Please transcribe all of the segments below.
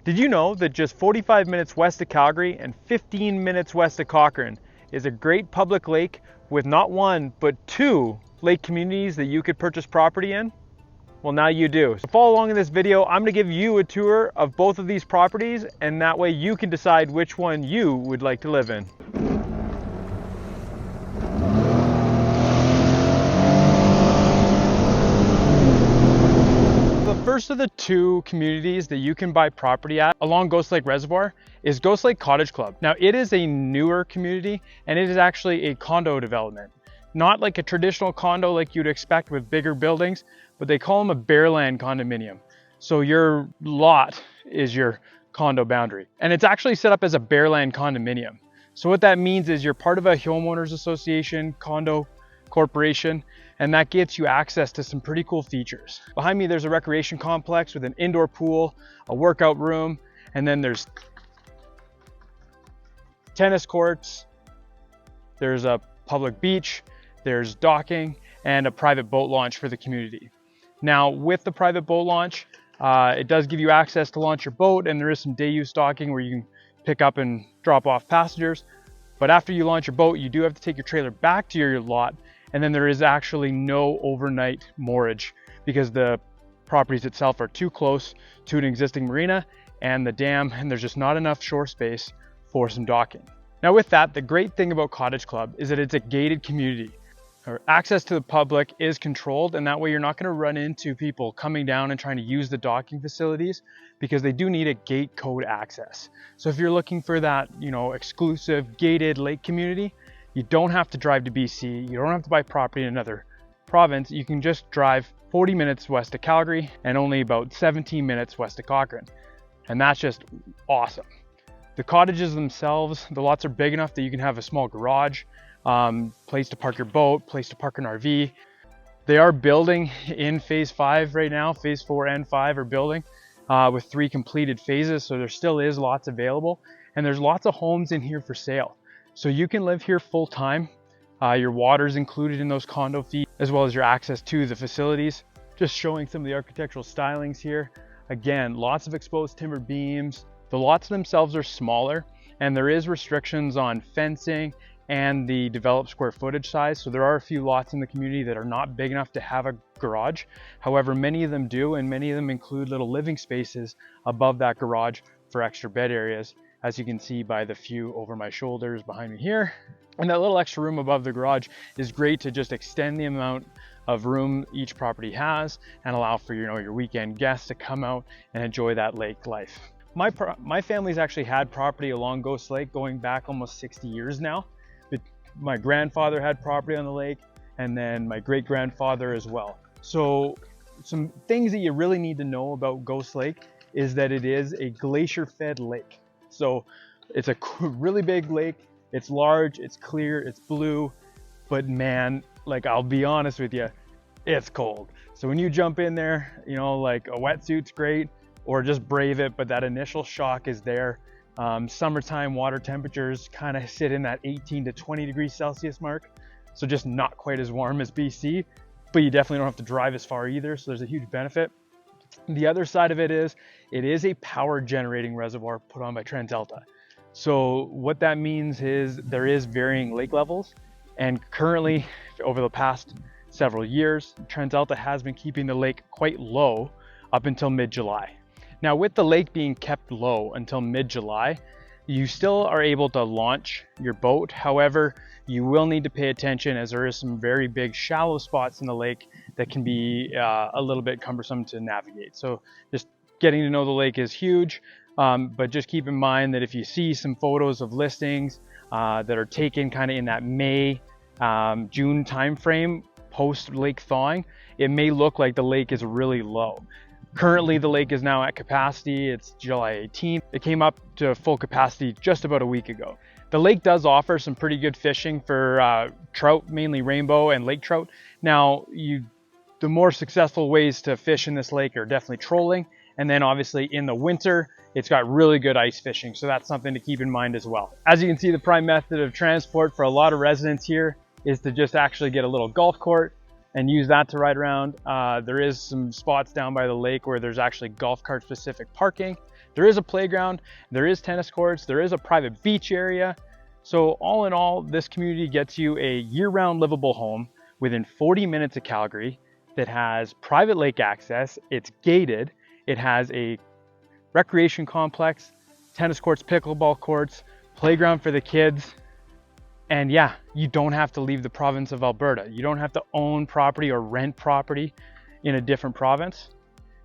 Did you know that just 45 minutes west of Calgary and 15 minutes west of Cochrane is a great public lake with not one, but two lake communities that you could purchase property in? Well, now you do. So follow along in this video. I'm gonna give you a tour of both of these properties, and that way you can decide which one you would like to live in. The first of the two communities that you can buy property at along Ghost Lake Reservoir is Ghost Lake Cottage Club. Now, it is a newer community and it is actually a condo development. Not like a traditional condo like you'd expect with bigger buildings, but they call them a bareland condominium. So your lot is your condo boundary. And it's actually set up as a bareland condominium. So what that means is you're part of a homeowners association, condo corporation, and that gets you access to some pretty cool features. Behind me, there's a recreation complex with an indoor pool, a workout room, and then there's tennis courts, there's a public beach, there's docking, and a private boat launch for the community. Now, with the private boat launch, it does give you access to launch your boat, and there is some day use docking where you can pick up and drop off passengers. But after you launch your boat, you do have to take your trailer back to your lot, and then there is actually no overnight moorage because the properties itself are too close to an existing marina and the dam, and there's just not enough shore space for some docking. Now with that, the great thing about Cottage Club is that it's a gated community. Access to the public is controlled, and that way you're not going to run into people coming down and trying to use the docking facilities because they do need a gate code access. So if you're looking for that, exclusive gated lake community, you don't have to drive to BC. You don't have to buy property in another province. You can just drive 40 minutes west of Calgary and only about 17 minutes west of Cochrane. And that's just awesome. The cottages themselves, the lots are big enough that you can have a small garage, place to park your boat, place to park an RV. They are building in phase 5 right now. Phase 4 and 5 are building with 3 completed phases. So there still is lots available, and there's lots of homes in here for sale. So you can live here full time. Your water's included in those condo fees, as well as your access to the facilities. Just showing some of the architectural stylings here. Again, lots of exposed timber beams. The lots themselves are smaller, and there is restrictions on fencing and the developed square footage size. So there are a few lots in the community that are not big enough to have a garage. However, many of them do, and many of them include little living spaces above that garage for extra bed areas, as you can see by the few over my shoulders behind me here. And that little extra room above the garage is great to just extend the amount of room each property has and allow for your weekend guests to come out and enjoy that lake life. My family's actually had property along Ghost Lake going back almost 60 years now. My grandfather had property on the lake, and then my great-grandfather as well. So some things that you really need to know about Ghost Lake is that it is a glacier-fed lake. So it's a really big lake. It's large, it's clear, it's blue, but man, I'll be honest with you, it's cold. So when you jump in there, like a wetsuit's great, or just brave it, but that initial shock is there. Summertime water temperatures kind of sit in that 18 to 20 degrees Celsius mark. So just not quite as warm as BC, but you definitely don't have to drive as far either. So there's a huge benefit. The other side of it is a power generating reservoir put on by TransAlta. So what that means is there is varying lake levels, and currently over the past several years, TransAlta has been keeping the lake quite low up until mid-July. Now with the lake being kept low until mid-July, you still are able to launch your boat. However, you will need to pay attention as there is some very big shallow spots in the lake that can be a little bit cumbersome to navigate. So just getting to know the lake is huge, but just keep in mind that if you see some photos of listings that are taken kind of in that May, June timeframe post lake thawing, it may look like the lake is really low. Currently, the lake is now at capacity. It's July 18th. It came up to full capacity just about a week ago. The lake does offer some pretty good fishing for trout, mainly rainbow and lake trout. Now, the more successful ways to fish in this lake are definitely trolling. And then obviously in the winter, it's got really good ice fishing. So that's something to keep in mind as well. As you can see, the prime method of transport for a lot of residents here is to just actually get a little golf court, and use that to ride around. There is some spots down by the lake where there's actually golf cart specific parking. There is a playground, there is tennis courts, there is a private beach area. So all in all, this community gets you a year-round livable home within 40 minutes of Calgary that has private lake access, it's gated, it has a recreation complex, tennis courts, pickleball courts, playground for the kids. And yeah, you don't have to leave the province of Alberta. You don't have to own property or rent property in a different province.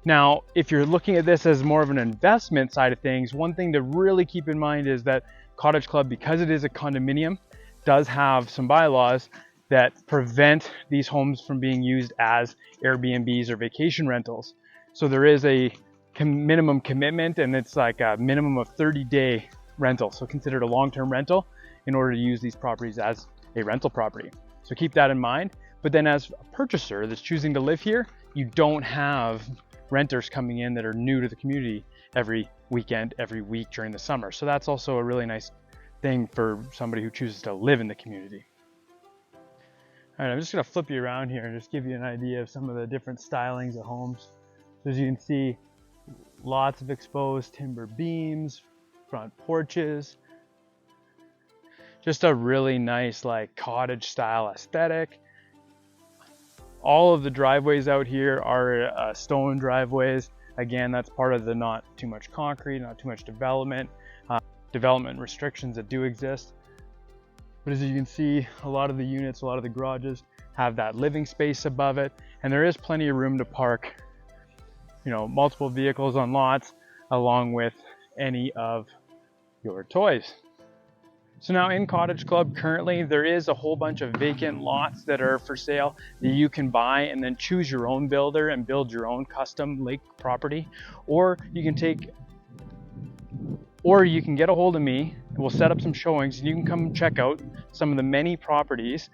Now, if you're looking at this as more of an investment side of things, one thing to really keep in mind is that Cottage Club, because it is a condominium, does have some bylaws that prevent these homes from being used as Airbnbs or vacation rentals. So there is a minimum commitment, and it's like a minimum of 30-day rental. So considered a long-term rental in order to use these properties as a rental property. So keep that in mind. But then as a purchaser that's choosing to live here, you don't have renters coming in that are new to the community every weekend, every week during the summer. So that's also a really nice thing for somebody who chooses to live in the community. All right, I'm just gonna flip you around here and just give you an idea of some of the different stylings of homes. So as you can see, lots of exposed timber beams, front porches, just a really nice like cottage style aesthetic. All of the driveways out here are stone driveways. Again, that's part of the not too much concrete, not too much development restrictions that do exist. But as you can see, a lot of the units, a lot of the garages have that living space above it, and there is plenty of room to park, you know, multiple vehicles on lots, along with any of your toys. So now in Cottage Club currently, there is a whole bunch of vacant lots that are for sale that you can buy and then choose your own builder and build your own custom lake property. Or you can get a hold of me and we'll set up some showings and you can come check out some of the many properties.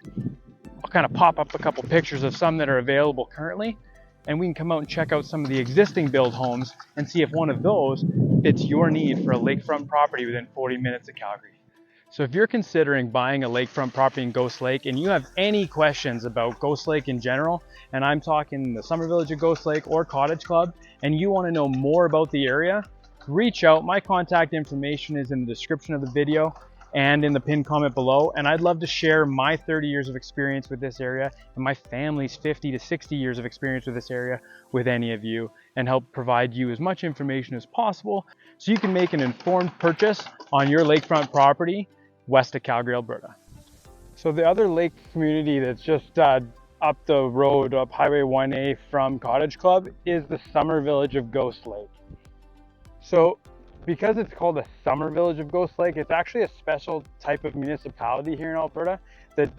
I'll kind of pop up a couple pictures of some that are available currently, and we can come out and check out some of the existing build homes and see if one of those fits your need for a lakefront property within 40 minutes of Calgary. So if you're considering buying a lakefront property in Ghost Lake and you have any questions about Ghost Lake in general, and I'm talking the summer village of Ghost Lake or Cottage Club, and you want to know more about the area, reach out. My contact information is in the description of the video and in the pinned comment below. And I'd love to share my 30 years of experience with this area and my family's 50 to 60 years of experience with this area with any of you, and help provide you as much information as possible so you can make an informed purchase on your lakefront property west of Calgary, Alberta. So the other lake community that's just up the road, up Highway 1A from Cottage Club, is the summer village of Ghost Lake. So because it's called the summer village of Ghost Lake, it's actually a special type of municipality here in Alberta that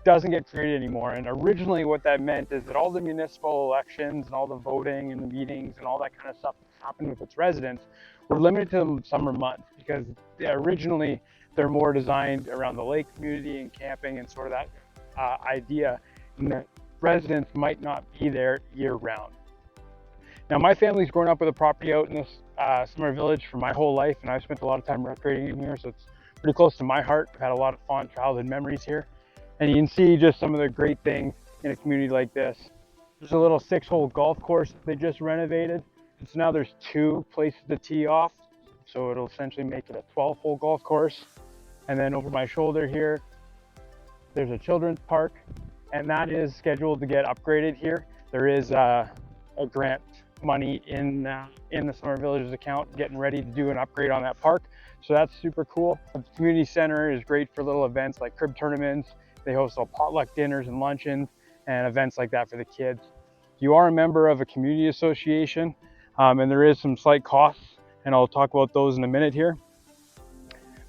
doesn't get created anymore. And originally what that meant is that all the municipal elections and all the voting and the meetings and all that kind of stuff that happened with its residents were limited to the summer months, because originally they're more designed around the lake community and camping and sort of that idea, and that residents might not be there year round. Now my family's grown up with a property out in this summer village for my whole life, and I've spent a lot of time recreating in here, so it's pretty close to my heart. I've had a lot of fond childhood memories here, and you can see just some of the great things in a community like this. There's a little 6-hole golf course that they just renovated, and so now there's 2 places to tee off, so it'll essentially make it a 12-hole golf course. And then over my shoulder here, there's a children's park, and that is scheduled to get upgraded here. There is a grant money in the Summer Villages account getting ready to do an upgrade on that park. So that's super cool. The community center is great for little events like crib tournaments. They host all potluck dinners and luncheons and events like that for the kids. You are a member of a community association, and there is some slight costs, and I'll talk about those in a minute here.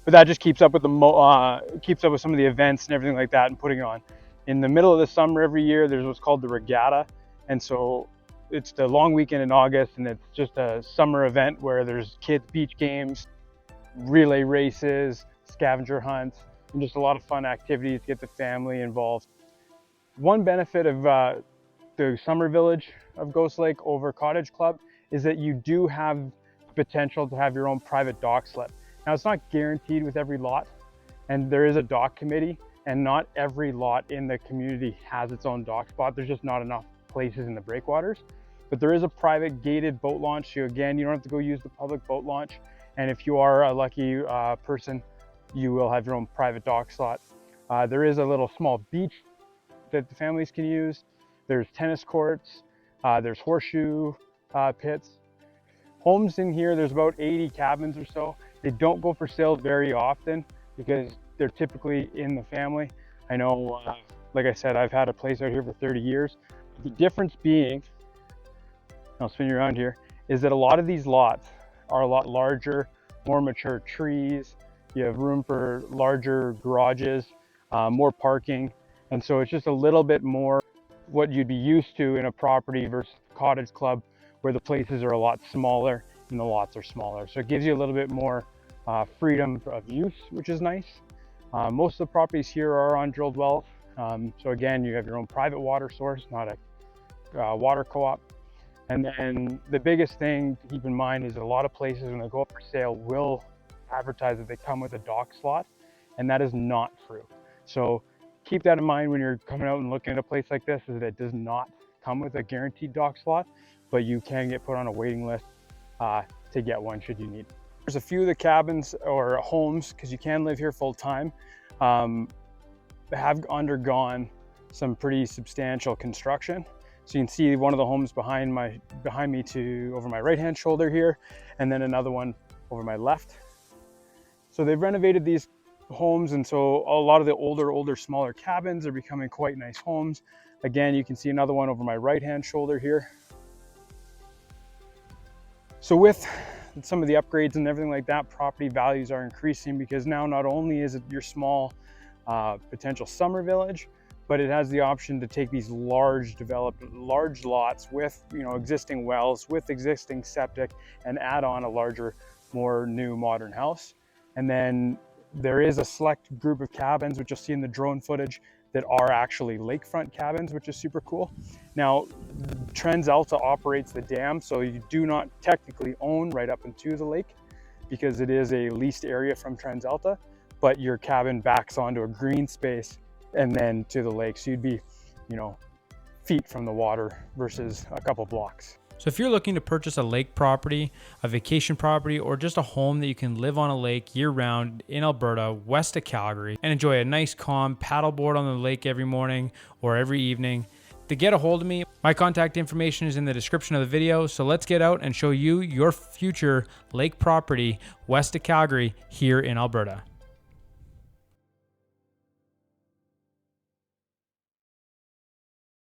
But that just keeps up with some of the events and everything like that, and putting it on. In the middle of the summer every year, there's what's called the regatta, and so it's the long weekend in August, and it's just a summer event where there's kids beach games, relay races, scavenger hunts, and just a lot of fun activities to get the family involved. One benefit of the summer village of Ghost Lake over Cottage Club is that you do have potential to have your own private dock slip. Now it's not guaranteed with every lot, and there is a dock committee, and not every lot in the community has its own dock spot. There's just not enough places in the breakwaters. But there is a private gated boat launch. So again, you don't have to go use the public boat launch. And if you are a lucky person, you will have your own private dock slot. There is a little small beach that the families can use. There's tennis courts, there's horseshoe pits. Homes in here, there's about 80 cabins or so. They don't go for sale very often because they're typically in the family. I know, like I said, I've had a place out here for 30 years. The difference being, I'll spin you around here, is that a lot of these lots are a lot larger, more mature trees. You have room for larger garages, more parking. And so it's just a little bit more what you'd be used to in a property versus cottage club, where the places are a lot smaller and the lots are smaller. So it gives you a little bit more freedom of use, which is nice. Most of the properties here are on drilled wells. So again, you have your own private water source, not a water co-op. And then the biggest thing to keep in mind is that a lot of places when they go up for sale will advertise that they come with a dock slot, and that is not true. So keep that in mind when you're coming out and looking at a place like this, is that it does not come with a guaranteed dock slot, but you can get put on a waiting list to get one should you need. There's a few of the cabins or homes, because you can live here full time, have undergone some pretty substantial construction. So you can see one of the homes behind me to over my right hand shoulder here, and then another one over my left. So they've renovated these homes, and so a lot of the older smaller cabins are becoming quite nice homes. Again, you can see another one over my right hand shoulder here. So with some of the upgrades and everything like that, property values are increasing, because now not only is it your small potential summer village, but it has the option to take these large lots with, you know, existing wells, with existing septic, and add on a larger, more new modern house. And then there is a select group of cabins, which you'll see in the drone footage, that are actually lakefront cabins, which is super cool. Now, TransAlta operates the dam, so you do not technically own right up into the lake, because it is a leased area from TransAlta, but your cabin backs onto a green space and then to the lake. So you'd be, you know, feet from the water versus a couple blocks. So if you're looking to purchase a lake property, a vacation property, or just a home that you can live on a lake year-round in Alberta, west of Calgary, and enjoy a nice calm paddleboard on the lake every morning or every evening, to get a hold of me, my contact information is in the description of the video. So let's get out and show you your future lake property west of Calgary here in Alberta.